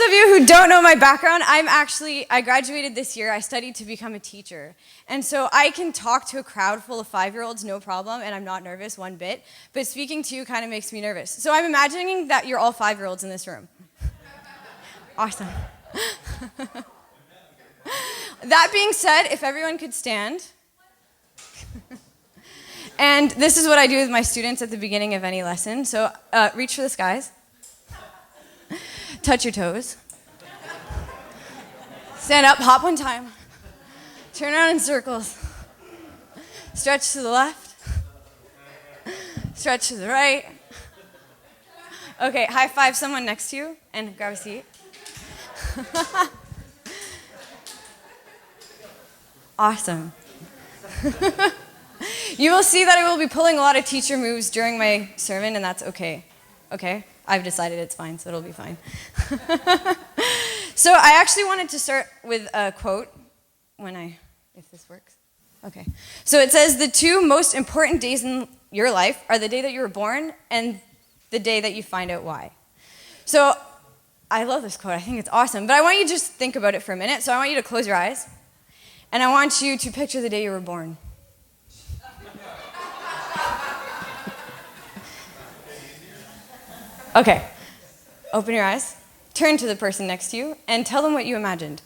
of you who don't know my background, I graduated this year. I studied to become a teacher. And so I can talk to a crowd full of 5-year-olds, no problem, and I'm not nervous one bit. But speaking to you kind of makes me nervous. So I'm imagining that you're all 5-year-olds in this room. Awesome. That being said, if everyone could stand. And this is what I do with my students at the beginning of any lesson. So reach for the skies. Touch your toes. Stand up, hop one time. Turn around in circles. Stretch to the left. Stretch to the right. Okay, high five someone next to you and grab a seat. Awesome. You will see that I will be pulling a lot of teacher moves during my sermon, and that's okay. Okay? I've decided it's fine, so it'll be fine. So I actually wanted to start with a quote if this works. Okay. So it says, the 2 most important days in your life are the day that you were born and the day that you find out why. So I love this quote. I think it's awesome. But I want you to just think about it for a minute. So I want you to close your eyes. And I want you to picture the day you were born. Okay. Open your eyes. Turn to the person next to you and tell them what you imagined.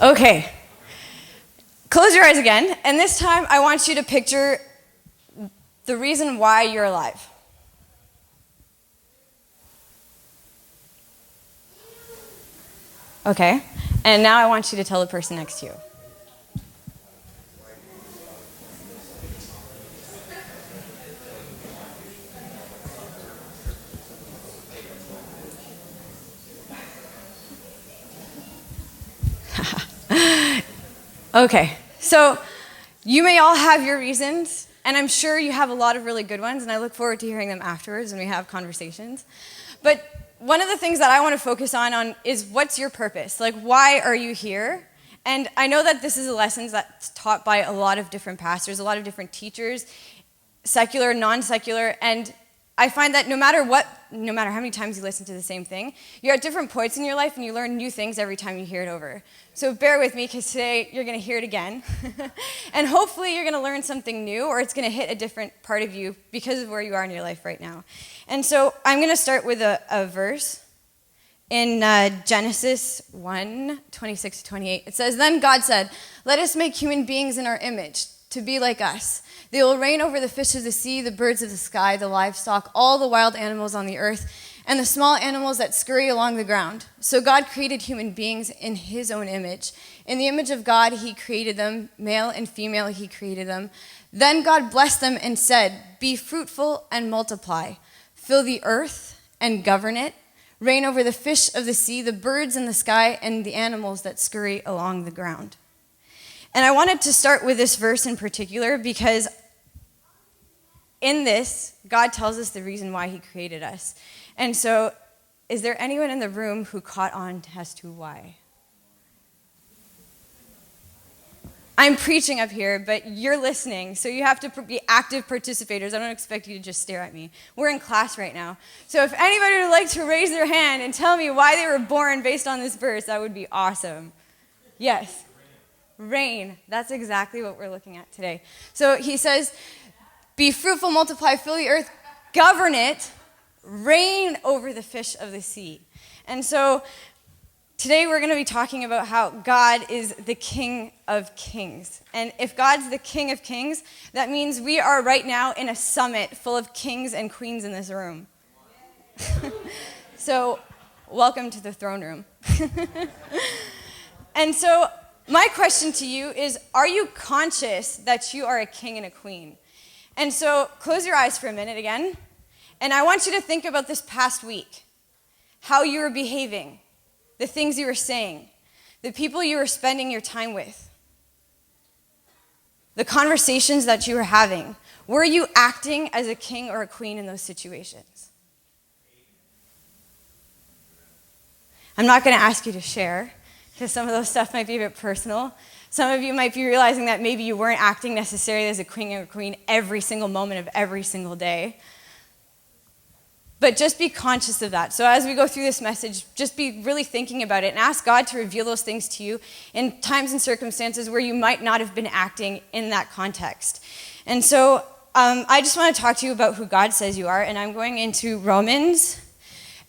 Okay. Close your eyes again, and this time I want you to picture the reason why you're alive. Okay, and now I want you to tell the person next to you. Okay, so you may all have your reasons, and I'm sure you have a lot of really good ones, and I look forward to hearing them afterwards when we have conversations. But one of the things that I want to focus on is what's your purpose? Like, why are you here? And I know that this is a lesson that's taught by a lot of different pastors, a lot of different teachers, secular, non-secular, and I find that no matter how many times you listen to the same thing, you're at different points in your life and you learn new things every time you hear it over. So bear with me, because today you're going to hear it again. And hopefully you're going to learn something new, or it's going to hit a different part of you because of where you are in your life right now. And so I'm going to start with a verse in Genesis 1:26-28. It says, "Then God said, 'Let us make human beings in our image, to be like us. They will reign over the fish of the sea, the birds of the sky, the livestock, all the wild animals on the earth, and the small animals that scurry along the ground.' So God created human beings in his own image. In the image of God, he created them. Male and female, he created them. Then God blessed them and said, 'Be fruitful and multiply. Fill the earth and govern it. Reign over the fish of the sea, the birds in the sky, and the animals that scurry along the ground.'" And I wanted to start with this verse in particular because in this, God tells us the reason why he created us. And so, is there anyone in the room who caught on as to why? I'm preaching up here, but you're listening, so you have to be active participators. I don't expect you to just stare at me. We're in class right now. So if anybody would like to raise their hand and tell me why they were born based on this verse, that would be awesome. Yes. Reign. That's exactly what we're looking at today. So he says, "Be fruitful, multiply, fill the earth, govern it, reign over the fish of the sea." And so today we're going to be talking about how God is the King of Kings. And if God's the King of Kings, that means we are right now in a summit full of kings and queens in this room. So welcome to the throne room. And so my question to you is, are you conscious that you are a king and a queen? And so close your eyes for a minute again, and I want you to think about this past week, how you were behaving, the things you were saying, the people you were spending your time with, the conversations that you were having. Were you acting as a king or a queen in those situations? I'm not going to ask you to share. because some of those stuff might be a bit personal. Some of you might be realizing that maybe you weren't acting necessarily as a king or queen every single moment of every single day. But just be conscious of that. So as we go through this message, just be really thinking about it and ask God to reveal those things to you in times and circumstances where you might not have been acting in that context. And so I just want to talk to you about who God says you are, and I'm going into Romans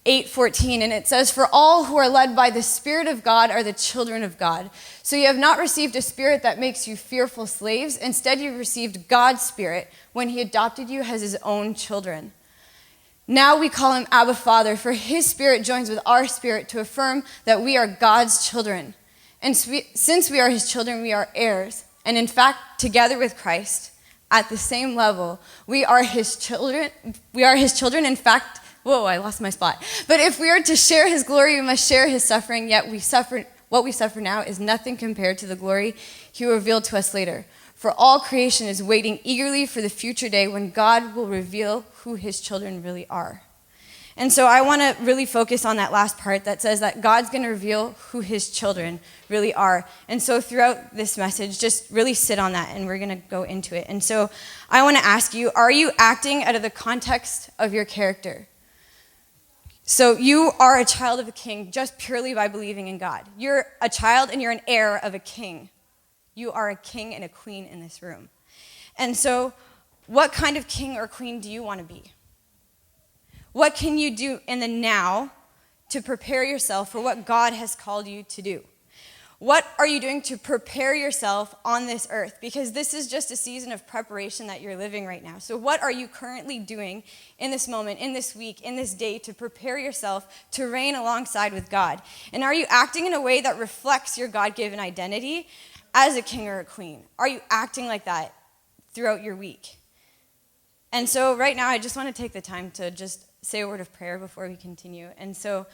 8:14, and it says, "For all who are led by the Spirit of God are the children of God. So you have not received a spirit that makes you fearful slaves. Instead, you received God's Spirit when he adopted you as his own children. Now we call him Abba Father, for his Spirit joins with our spirit to affirm that we are God's children. And since we are his children, we are heirs. And in fact, together with Christ, at the same level, we are his children. We are his children. In fact, whoa, I lost my spot. But if we are to share his glory, we must share his suffering. Yet what we suffer now is nothing compared to the glory he will reveal to us later. For all creation is waiting eagerly for the future day when God will reveal who his children really are." And so I want to really focus on that last part that says that God's going to reveal who his children really are. And so throughout this message, just really sit on that, and we're going to go into it. And so I want to ask you, are you acting out of the context of your character? So you are a child of a king just purely by believing in God. You're a child and you're an heir of a king. You are a king and a queen in this room. And so what kind of king or queen do you want to be? What can you do in the now to prepare yourself for what God has called you to do? What are you doing to prepare yourself on this earth? Because this is just a season of preparation that you're living right now. So what are you currently doing in this moment, in this week, in this day to prepare yourself to reign alongside with God? And are you acting in a way that reflects your God-given identity as a king or a queen? Are you acting like that throughout your week? And so right now, I just want to take the time to just say a word of prayer before we continue. And so,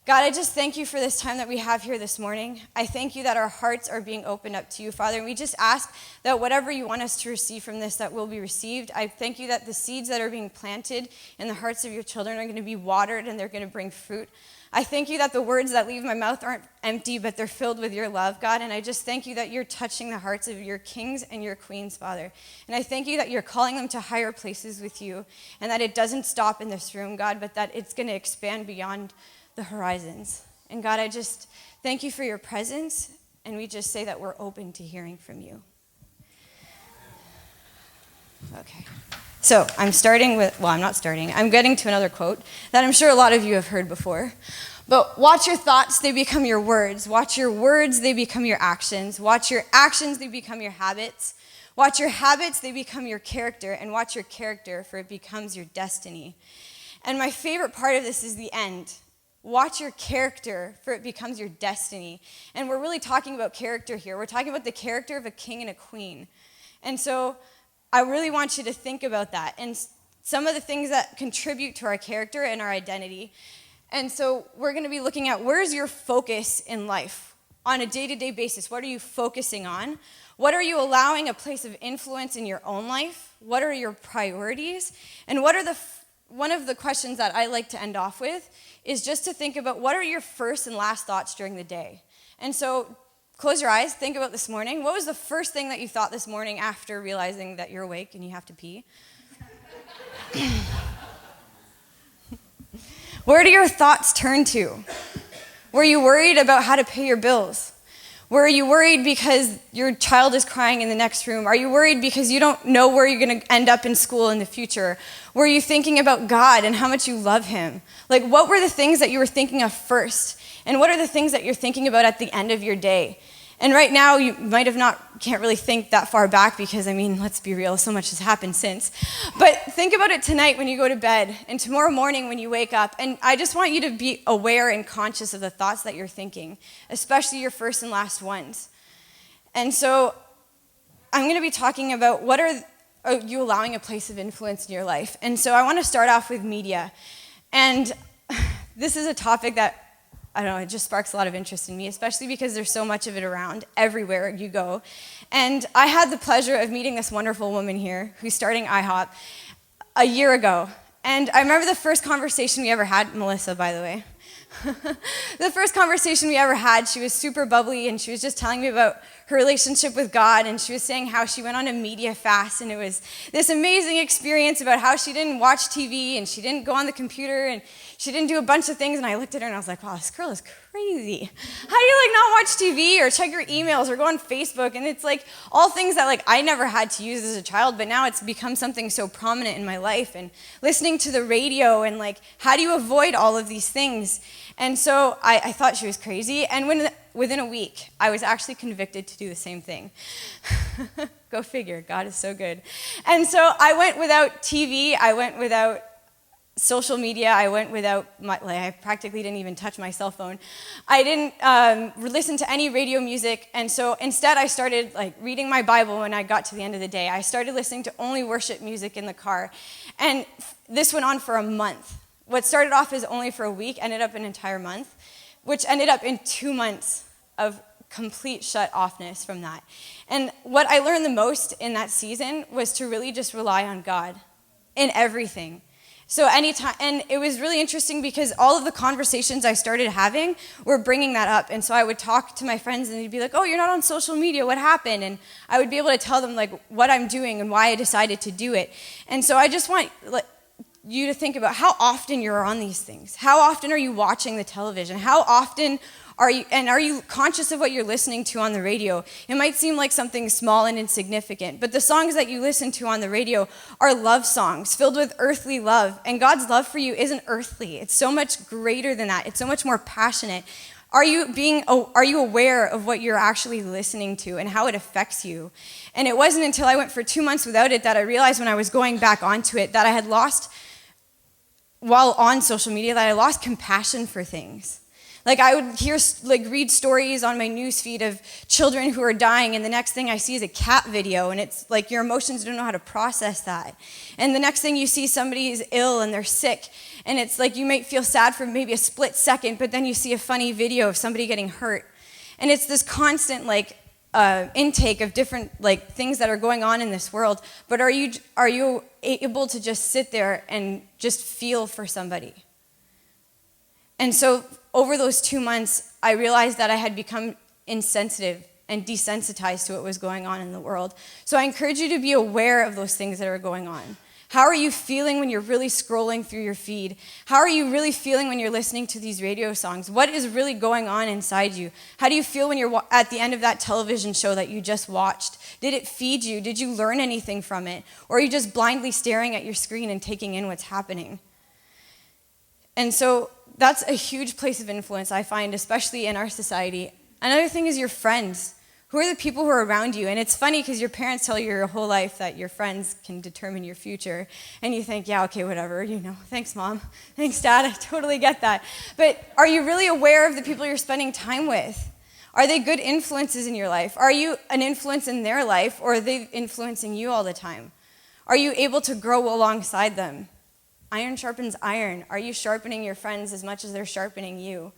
God, I just thank you for this time that we have here this morning. I thank you that our hearts are being opened up to you, Father. And we just ask that whatever you want us to receive from this, that will be received. I thank you that the seeds that are being planted in the hearts of your children are going to be watered and they're going to bring fruit. I thank you that the words that leave my mouth aren't empty, but they're filled with your love, God. And I just thank you that you're touching the hearts of your kings and your queens, Father. And I thank you that you're calling them to higher places with you, and that it doesn't stop in this room, God, but that it's going to expand beyond the horizons. And God, I just thank you for your presence, and we just say that we're open to hearing from you. Okay. So I'm getting to another quote that I'm sure a lot of you have heard before. But watch your thoughts, they become your words. Watch your words, they become your actions. Watch your actions, they become your habits. Watch your habits, they become your character. And watch your character, for it becomes your destiny. And my favorite part of this is the end. Watch your character, for it becomes your destiny. And we're really talking about character here. We're talking about the character of a king and a queen. And so I really want you to think about that and some of the things that contribute to our character and our identity. And so we're going to be looking at, where's your focus in life on a day-to-day basis? What are you focusing on? What are you allowing a place of influence in your own life? What are your priorities? And one of the questions that I like to end off with is just to think about, what are your first and last thoughts during the day? And so close your eyes, think about this morning. What was the first thing that you thought this morning after realizing that you're awake and you have to pee? Where do your thoughts turn to? Were you worried about how to pay your bills? Were you worried because your child is crying in the next room? Are you worried because you don't know where you're going to end up in school in the future? Were you thinking about God and how much you love him? Like, what were the things that you were thinking of first? And what are the things that you're thinking about at the end of your day? And right now, you can't really think that far back because, let's be real, so much has happened since. But think about it tonight when you go to bed and tomorrow morning when you wake up. And I just want you to be aware and conscious of the thoughts that you're thinking, especially your first and last ones. And so I'm going to be talking about what are you allowing a place of influence in your life. And so I want to start off with media. And this is a topic that, I don't know, it just sparks a lot of interest in me, especially because there's so much of it around everywhere you go. And I had the pleasure of meeting this wonderful woman here who's starting IHOP a year ago. And I remember the first conversation we ever had, Melissa, by the way, The first conversation we ever had, she was super bubbly, and she was just telling me about her relationship with God, and she was saying how she went on a media fast, and it was this amazing experience about how she didn't watch TV, and she didn't go on the computer, and she didn't do a bunch of things, and I looked at her, and I was like, wow, this girl is crazy. How do you, not watch TV, or check your emails, or go on Facebook? And it's, all things that, I never had to use as a child, but now it's become something so prominent in my life, and listening to the radio, and, how do you avoid all of these things? And so I thought she was crazy, and within a week, I was actually convicted to do the same thing. Go figure, God is so good. And so I went without TV, I went without social media, I went without, I practically didn't even touch my cell phone. I didn't listen to any radio music, and so instead I started reading my Bible when I got to the end of the day. I started listening to only worship music in the car, and this went on for a month. What started off as only for a week ended up an entire month, which ended up in 2 months of complete shut-offness from that. And what I learned the most in that season was to really just rely on God in everything. So anytime, and it was really interesting because all of the conversations I started having were bringing that up. And so I would talk to my friends, and they'd be like, oh, you're not on social media, what happened? And I would be able to tell them what I'm doing and why I decided to do it. And so I just want you to think about how often you're on these things. How often are you watching the television? How often are you conscious of what you're listening to on the radio? It might seem like something small and insignificant, but the songs that you listen to on the radio are love songs filled with earthly love, and God's love for you isn't earthly. It's so much greater than that. It's so much more passionate. Are you aware of what you're actually listening to and how it affects you? And it wasn't until I went for 2 months without it that I realized when I was going back onto it that I had lost, while on social media, that I lost compassion for things. I would read stories on my newsfeed of children who are dying, and the next thing I see is a cat video, and it's your emotions don't know how to process that. And the next thing you see, somebody is ill and they're sick, and it's you might feel sad for maybe a split second, but then you see a funny video of somebody getting hurt. And it's this constant intake of different things that are going on in this world, but are you able to just sit there and just feel for somebody? And so over those 2 months, I realized that I had become insensitive and desensitized to what was going on in the world. So I encourage you to be aware of those things that are going on. How are you feeling when you're really scrolling through your feed? How are you really feeling when you're listening to these radio songs? What is really going on inside you? How do you feel when you're at the end of that television show that you just watched? Did it feed you? Did you learn anything from it? Or are you just blindly staring at your screen and taking in what's happening? And so that's a huge place of influence, I find, especially in our society. Another thing is your friends. Who are the people who are around you? And it's funny because your parents tell you your whole life that your friends can determine your future. And you think, yeah, okay, whatever, thanks, Mom. Thanks, Dad, I totally get that. But are you really aware of the people you're spending time with? Are they good influences in your life? Are you an influence in their life, or are they influencing you all the time? Are you able to grow alongside them? Iron sharpens iron. Are you sharpening your friends as much as they're sharpening you?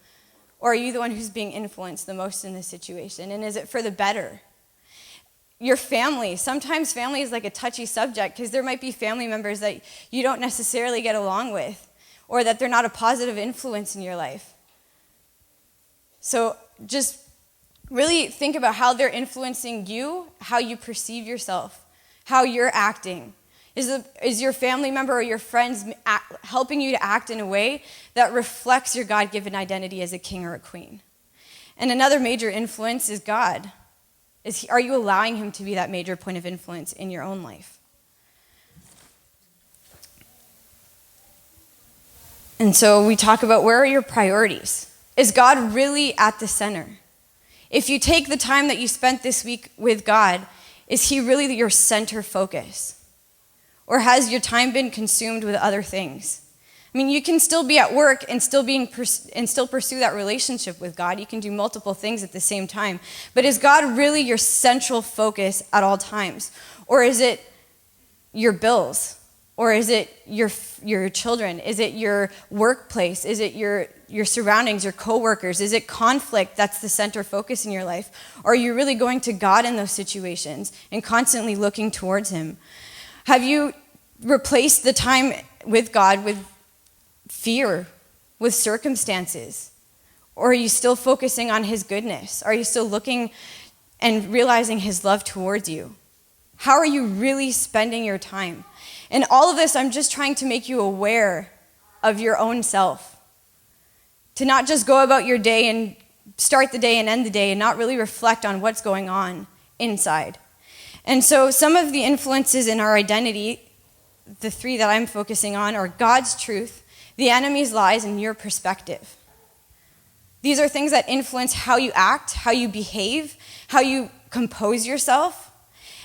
Or are you the one who's being influenced the most in this situation? And is it for the better? Your family. Sometimes family is a touchy subject because there might be family members that you don't necessarily get along with, or that they're not a positive influence in your life. So just really think about how they're influencing you, how you perceive yourself, how you're acting. Is your family member or your friends helping you to act in a way that reflects your God-given identity as a king or a queen? And another major influence is God. Are you allowing him to be that major point of influence in your own life? And so we talk about, where are your priorities? Is God really at the center? If you take the time that you spent this week with God, is he really your center focus? Or has your time been consumed with other things? I mean, you can still be at work and still pursue that relationship with God. You can do multiple things at the same time. But is God really your central focus at all times? Or is it your bills? Or is it your children? Is it your workplace? Is it your surroundings, your coworkers? Is it conflict that's the center focus in your life? Or are you really going to God in those situations and constantly looking towards him? Have you replaced the time with God with fear, with circumstances? Or are you still focusing on his goodness? Are you still looking and realizing his love towards you? How are you really spending your time? In all of this, I'm just trying to make you aware of your own self. To not just go about your day and start the day and end the day and not really reflect on what's going on inside. And so some of the influences in our identity, the three that I'm focusing on, are God's truth, the enemy's lies, and your perspective. These are things that influence how you act, how you behave, how you compose yourself.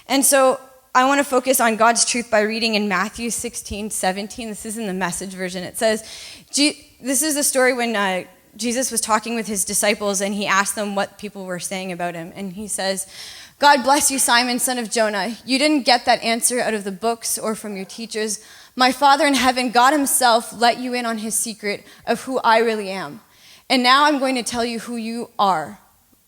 And so I want to focus on God's truth by reading in Matthew 16:17. This is in the Message version. It says, this is the story when Jesus was talking with his disciples and he asked them what people were saying about him. And he says, "God bless you, Simon, son of Jonah. You didn't get that answer out of the books or from your teachers. My Father in heaven, God himself, let you in on his secret of who I really am. And now I'm going to tell you who you are,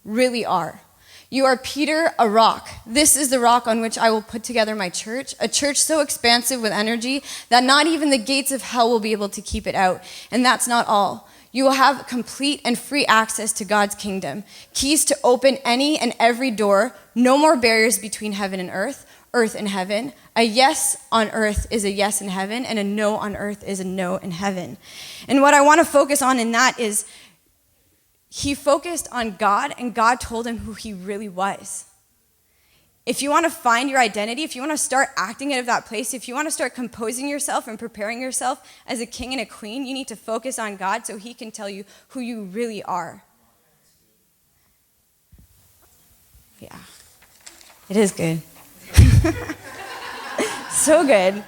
really are. You are Peter, a rock. This is the rock on which I will put together my church, a church so expansive with energy that not even the gates of hell will be able to keep it out. And that's not all. You will have complete and free access to God's kingdom, keys to open any and every door, no more barriers between heaven and earth and heaven. A yes on earth is a yes in heaven, and a no on earth is a no in heaven." And what I want to focus on in that is he focused on God, and God told him who he really was. If you want to find your identity, if you want to start acting out of that place, if you want to start composing yourself and preparing yourself as a king and a queen, you need to focus on God so he can tell you who you really are. Yeah, it is good. So good.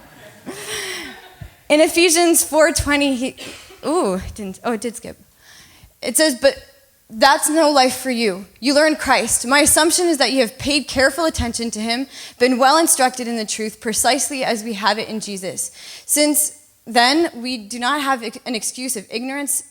In Ephesians 4:20, it did skip. It says, "But that's no life for you. You learned Christ. My assumption is that you have paid careful attention to him, been well instructed in the truth, precisely as we have it in Jesus. Since then, we do not have an excuse of ignorance.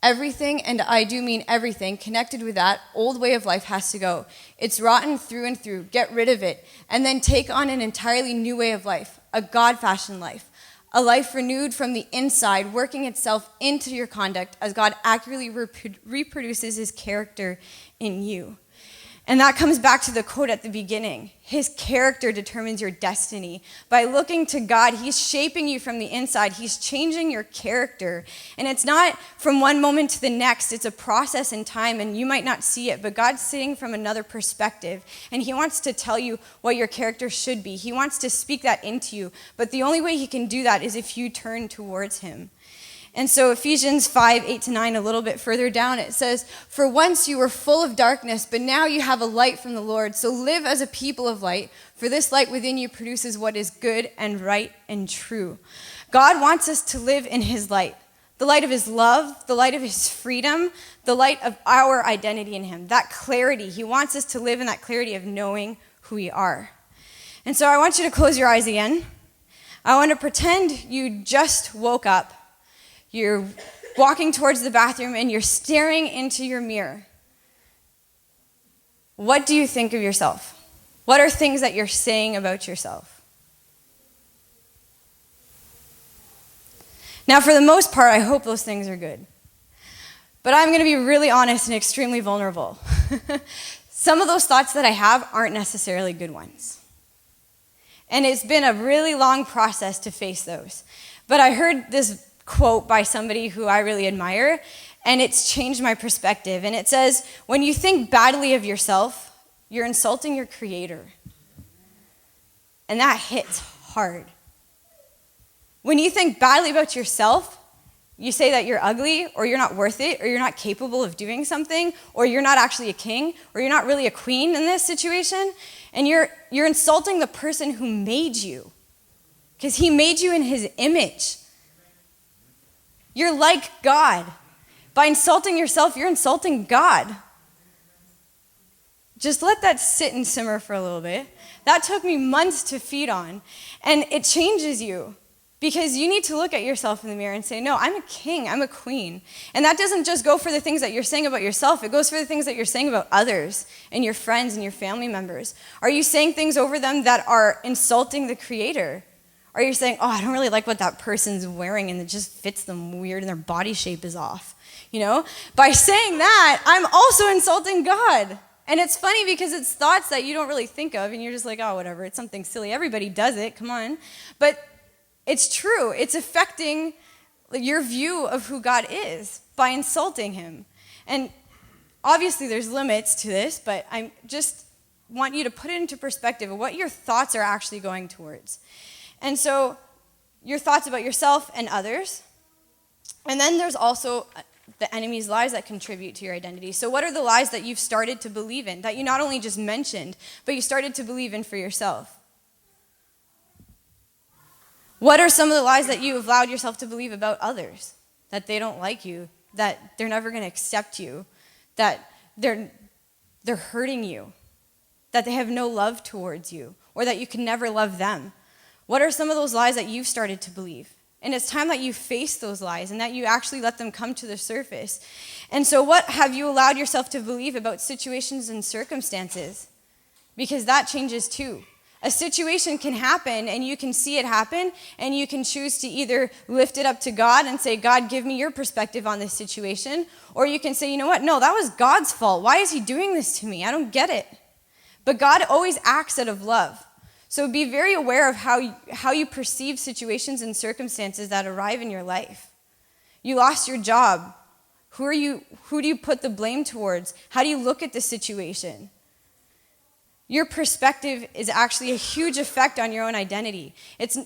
Everything, and I do mean everything, connected with that old way of life has to go. It's rotten through and through. Get rid of it. And then take on an entirely new way of life, a God-fashioned life. A life renewed from the inside, working itself into your conduct as God accurately reproduces his character in you." And that comes back to the quote at the beginning. His character determines your destiny. By looking to God, he's shaping you from the inside. He's changing your character. And it's not from one moment to the next. It's a process in time, and you might not see it, but God's sitting from another perspective, and he wants to tell you what your character should be. He wants to speak that into you, but the only way he can do that is if you turn towards him. And so Ephesians 5:8-9, a little bit further down, it says, "For once you were full of darkness, but now you have a light from the Lord. So live as a people of light, for this light within you produces what is good and right and true." God wants us to live in his light, the light of his love, the light of his freedom, the light of our identity in him, that clarity. He wants us to live in that clarity of knowing who we are. And so I want you to close your eyes again. I want to pretend you just woke up. You're walking towards the bathroom and you're staring into your mirror. What do you think of yourself? What are things that you're saying about yourself? Now, for the most part, I hope those things are good. But I'm going to be really honest and extremely vulnerable. Some of those thoughts that I have aren't necessarily good ones. And it's been a really long process to face those. But I heard this quote by somebody who I really admire, and it's changed my perspective. And it says, "When you think badly of yourself, you're insulting your creator." And that hits hard. When you think badly about yourself, you say that you're ugly, or you're not worth it, or you're not capable of doing something, or you're not actually a king, or you're not really a queen in this situation, and you're insulting the person who made you, because he made you in his image. You're like God. By insulting yourself, you're insulting God. Just let that sit and simmer for a little bit. That took me months to feed on. And it changes you, because you need to look at yourself in the mirror and say, no, I'm a king, I'm a queen. And that doesn't just go for the things that you're saying about yourself. It goes for the things that you're saying about others and your friends and your family members. Are you saying things over them that are insulting the Creator? Or you're saying, oh, I don't really like what that person's wearing and it just fits them weird and their body shape is off. By saying that, I'm also insulting God. And it's funny because it's thoughts that you don't really think of and you're just like, oh, whatever, it's something silly. Everybody does it, come on. But it's true. It's affecting your view of who God is by insulting him. And obviously there's limits to this, but I just want you to put it into perspective of what your thoughts are actually going towards. And so your thoughts about yourself and others. And then there's also the enemy's lies that contribute to your identity. So what are the lies that you've started to believe in, that you not only just mentioned, but you started to believe in for yourself? What are some of the lies that you have allowed yourself to believe about others? That they don't like you, that they're never going to accept you, that they're hurting you, that they have no love towards you, or that you can never love them. What are some of those lies that you've started to believe? And it's time that you face those lies and that you actually let them come to the surface. And so what have you allowed yourself to believe about situations and circumstances? Because that changes too. A situation can happen and you can see it happen and you can choose to either lift it up to God and say, God, give me your perspective on this situation. Or you can say, you know what? No, that was God's fault. Why is he doing this to me? I don't get it. But God always acts out of love. So be very aware of how you perceive situations and circumstances that arrive in your life. You lost your job. Who do you put the blame towards? How do you look at the situation? Your perspective is actually a huge effect on your own identity.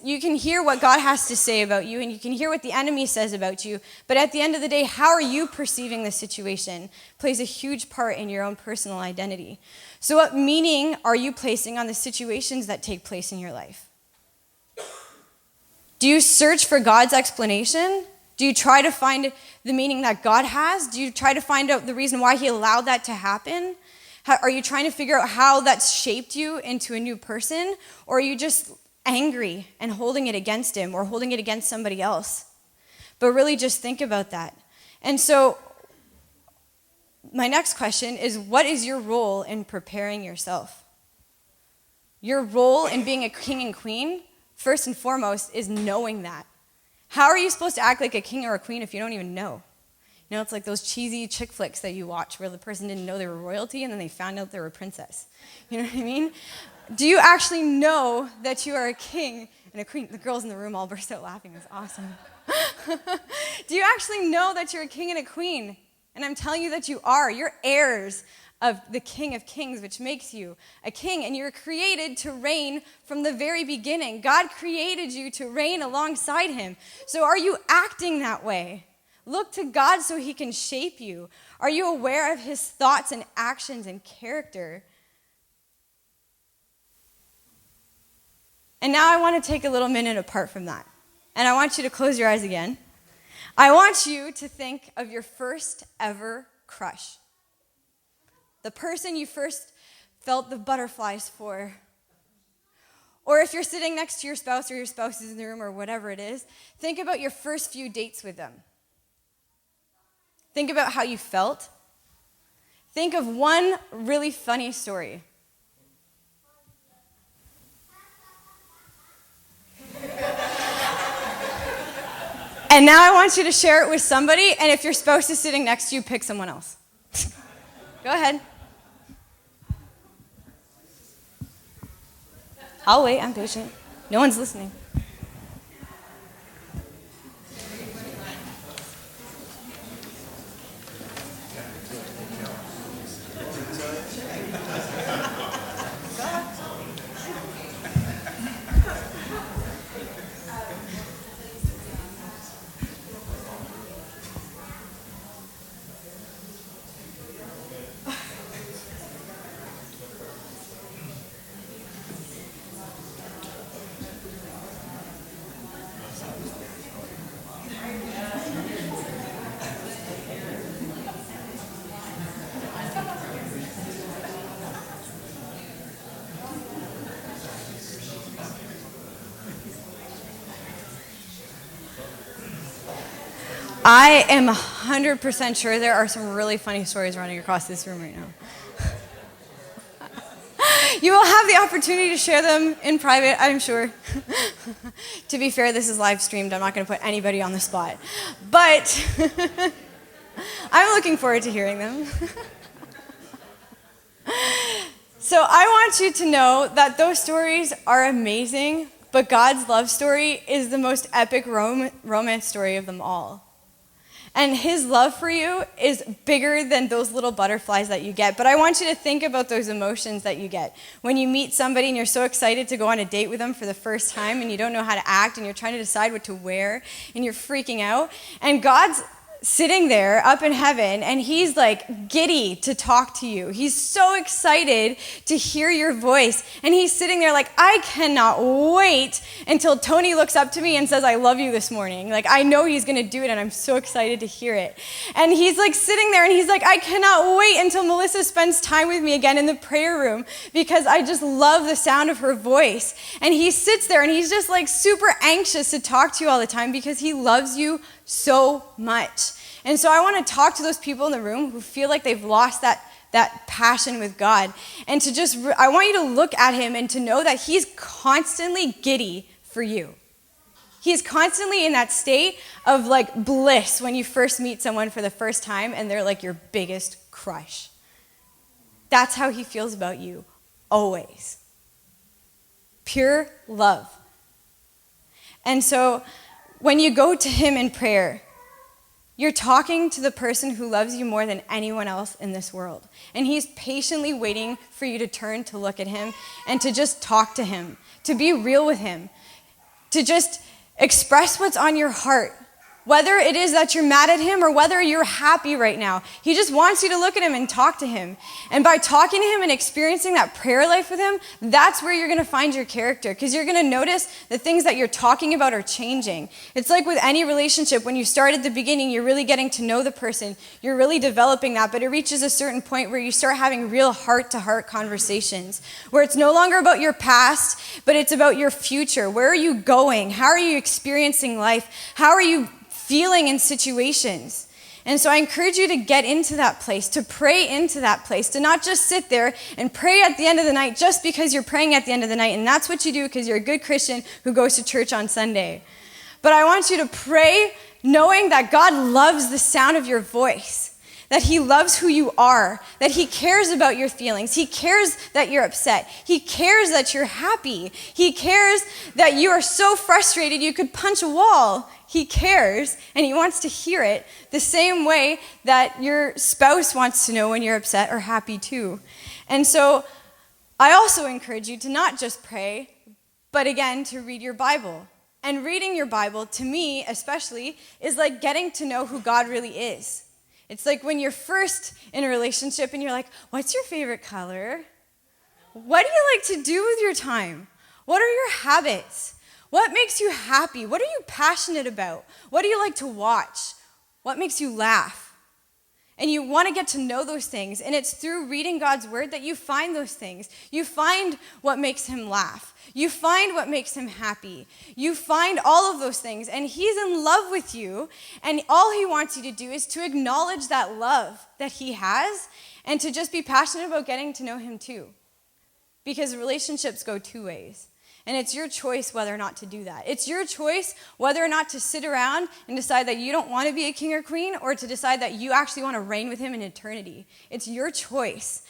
You can hear what God has to say about you, and you can hear what the enemy says about you, but at the end of the day, how are you perceiving the situation plays a huge part in your own personal identity. So what meaning are you placing on the situations that take place in your life? Do you search for God's explanation? Do you try to find the meaning that God has? Do you try to find out the reason why he allowed that to happen? Are you trying to figure out how that's shaped you into a new person? Or are you just angry and holding it against him or holding it against somebody else? But really just think about that. And so my next question is, what is your role in preparing yourself? Your role in being a king and queen, first and foremost, is knowing that. How are you supposed to act like a king or a queen if you don't even know? It's like those cheesy chick flicks that you watch where the person didn't know they were royalty and then they found out they were a princess. You know what I mean? Do you actually know that you are a king and a queen? The girls in the room all burst out laughing. It was awesome. Do you actually know that you're a king and a queen? And I'm telling you that you are. You're heirs of the King of Kings, which makes you a king. And you're created to reign from the very beginning. God created you to reign alongside him. So are you acting that way? Look to God so he can shape you. Are you aware of his thoughts and actions and character? And now I want to take a little minute apart from that. And I want you to close your eyes again. I want you to think of your first ever crush. The person you first felt the butterflies for. Or if you're sitting next to your spouse or your spouse is in the room or whatever it is, think about your first few dates with them. Think about how you felt. Think of one really funny story. And now I want you to share it with somebody, and if your spouse is sitting next to you, pick someone else. Go ahead. I'll wait, I'm patient. No one's listening. I am 100% sure there are some really funny stories running across this room right now. You will have the opportunity to share them in private, I'm sure. To be fair, this is live streamed. I'm not going to put anybody on the spot. But I'm looking forward to hearing them. So I want you to know that those stories are amazing, but God's love story is the most epic romance story of them all. And his love for you is bigger than those little butterflies that you get. But I want you to think about those emotions that you get. When you meet somebody and you're so excited to go on a date with them for the first time and you don't know how to act and you're trying to decide what to wear and you're freaking out. And God's sitting there up in heaven and he's like giddy to talk to you. He's so excited to hear your voice. And he's sitting there like, I cannot wait until Tony looks up to me and says, I love you this morning. Like, I know he's going to do it and I'm so excited to hear it. And he's like sitting there and he's like, I cannot wait until Melissa spends time with me again in the prayer room because I just love the sound of her voice. And he sits there and he's just like super anxious to talk to you all the time because he loves you so much. And so I want to talk to those people in the room who feel like they've lost that passion with God. And to just, I want you to look at him and to know that he's constantly giddy for you. He's constantly in that state of like bliss when you first meet someone for the first time and they're like your biggest crush. That's how he feels about you, always. Pure love. And so when you go to him in prayer, you're talking to the person who loves you more than anyone else in this world. And he's patiently waiting for you to turn to look at him and to just talk to him, to be real with him, to just express what's on your heart. Whether it is that you're mad at him or whether you're happy right now, he just wants you to look at him and talk to him. And by talking to him and experiencing that prayer life with him, that's where you're going to find your character, because you're going to notice the things that you're talking about are changing. It's like with any relationship, when you start at the beginning, you're really getting to know the person. You're really developing that, but it reaches a certain point where you start having real heart-to-heart conversations, where it's no longer about your past, but it's about your future. Where are you going? How are you experiencing life? How are you feeling in situations? And so I encourage you to get into that place, to pray into that place, to not just sit there and pray at the end of the night just because you're praying at the end of the night, and that's what you do because you're a good Christian who goes to church on Sunday. But I want you to pray knowing that God loves the sound of your voice, that he loves who you are, that he cares about your feelings. He cares that you're upset. He cares that you're happy. He cares that you are so frustrated you could punch a wall. He cares, and he wants to hear it the same way that your spouse wants to know when you're upset or happy too. And so I also encourage you to not just pray, but again, to read your Bible. And reading your Bible, to me especially, is like getting to know who God really is. It's like when you're first in a relationship and you're like, what's your favorite color? What do you like to do with your time? What are your habits? What makes you happy? What are you passionate about? What do you like to watch? What makes you laugh? And you want to get to know those things. And it's through reading God's word that you find those things. You find what makes him laugh. You find what makes him happy. You find all of those things. And he's in love with you. And all he wants you to do is to acknowledge that love that he has and to just be passionate about getting to know him too. Because relationships go two ways. And it's your choice whether or not to do that. It's your choice whether or not to sit around and decide that you don't want to be a king or queen, or to decide that you actually want to reign with him in eternity. It's your choice.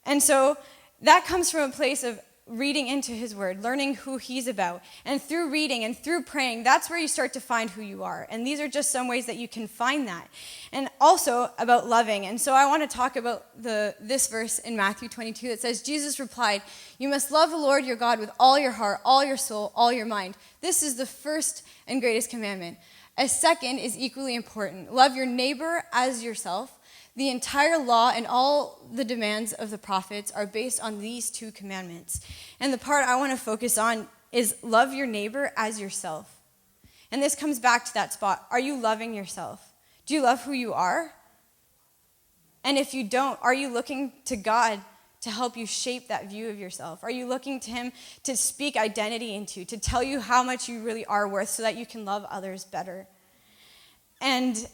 And so that comes from a place of reading into his word, learning who he's about. And through reading and through praying, that's where you start to find who you are. And these are just some ways that you can find that. And also about loving. And so I want to talk about this verse in Matthew 22 that says, Jesus replied, "You must love the Lord your God with all your heart, all your soul, all your mind. This is the first and greatest commandment. A second is equally important. Love your neighbor as yourself. The entire law and all the demands of the prophets are based on these two commandments." And the part I want to focus on is love your neighbor as yourself. And this comes back to that spot. Are you loving yourself? Do you love who you are? And if you don't, are you looking to God to help you shape that view of yourself? Are you looking to him to speak identity into you, to tell you how much you really are worth so that you can love others better? And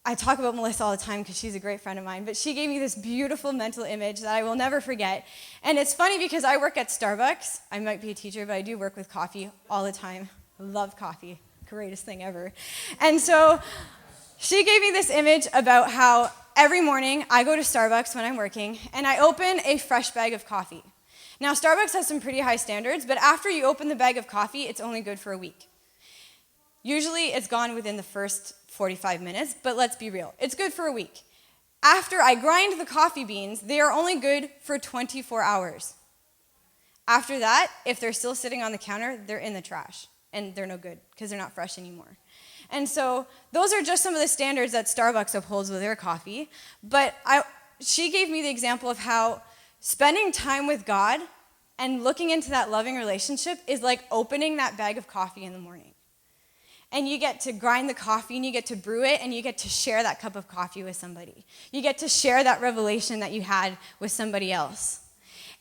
I talk about Melissa all the time because she's a great friend of mine, but she gave me this beautiful mental image that I will never forget. And it's funny because I work at Starbucks. I might be a teacher, but I do work with coffee all the time. I love coffee. Greatest thing ever. And so she gave me this image about how every morning I go to Starbucks when I'm working, and I open a fresh bag of coffee. Now, Starbucks has some pretty high standards, but after you open the bag of coffee, it's only good for a week. Usually, it's gone within the first 45 minutes, but let's be real. It's good for a week. After I grind the coffee beans, they are only good for 24 hours. After that, if they're still sitting on the counter, they're in the trash, and they're no good because they're not fresh anymore. And so those are just some of the standards that Starbucks upholds with their coffee. But she gave me the example of how spending time with God and looking into that loving relationship is like opening that bag of coffee in the morning. And you get to grind the coffee, and you get to brew it, and you get to share that cup of coffee with somebody. You get to share that revelation that you had with somebody else.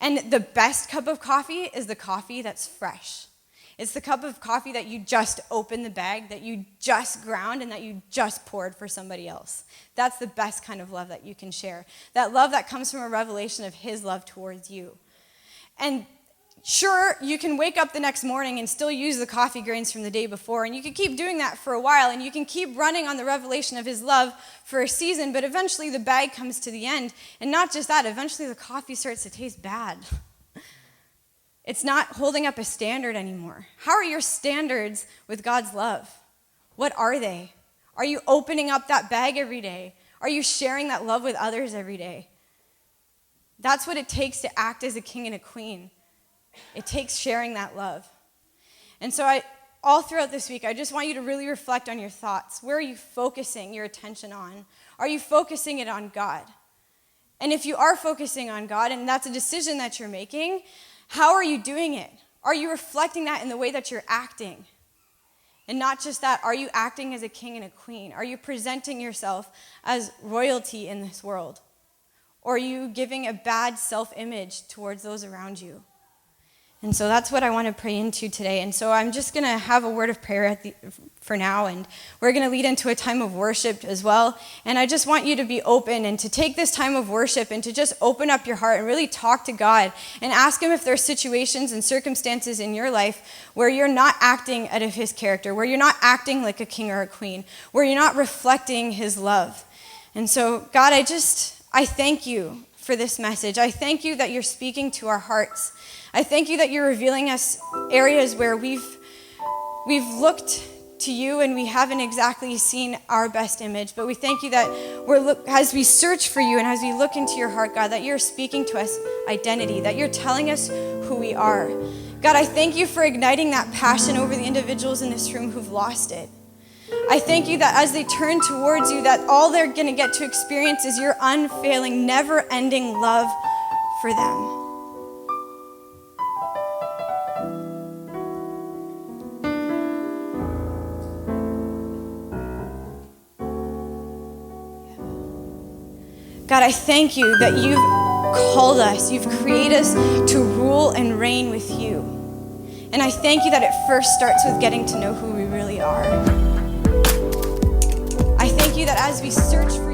And the best cup of coffee is the coffee that's fresh. It's the cup of coffee that you just opened the bag, that you just ground, and that you just poured for somebody else. That's the best kind of love that you can share. That love that comes from a revelation of his love towards you. And sure, you can wake up the next morning and still use the coffee grains from the day before, and you can keep doing that for a while, and you can keep running on the revelation of his love for a season, but eventually the bag comes to the end. And not just that, eventually the coffee starts to taste bad. It's not holding up a standard anymore. How are your standards with God's love? What are they? Are you opening up that bag every day? Are you sharing that love with others every day? That's what it takes to act as a king and a queen. It takes sharing that love. And so all throughout this week, I just want you to really reflect on your thoughts. Where are you focusing your attention on? Are you focusing it on God? And if you are focusing on God, and that's a decision that you're making, how are you doing it? Are you reflecting that in the way that you're acting? And not just that, are you acting as a king and a queen? Are you presenting yourself as royalty in this world? Or are you giving a bad self-image towards those around you? And so that's what I want to pray into today. And so I'm just going to have a word of prayer for now, and we're going to lead into a time of worship as well. And I just want you to be open and to take this time of worship and to just open up your heart and really talk to God and ask him if there are situations and circumstances in your life where you're not acting out of his character, where you're not acting like a king or a queen, where you're not reflecting his love. And so, God, I thank you for this message. I thank you that you're speaking to our hearts. I thank you that you're revealing us areas where we've looked to you and we haven't exactly seen our best image, but we thank you that as we search for you and as we look into your heart, God, that you're speaking to us identity, that you're telling us who we are. God, I thank you for igniting that passion over the individuals in this room who've lost it. I thank you that as they turn towards you, that all they're going to get to experience is your unfailing, never-ending love for them. God, I thank you that you've called us, you've created us to rule and reign with you. And I thank you that it first starts with getting to know who we really are. I thank you that as we search for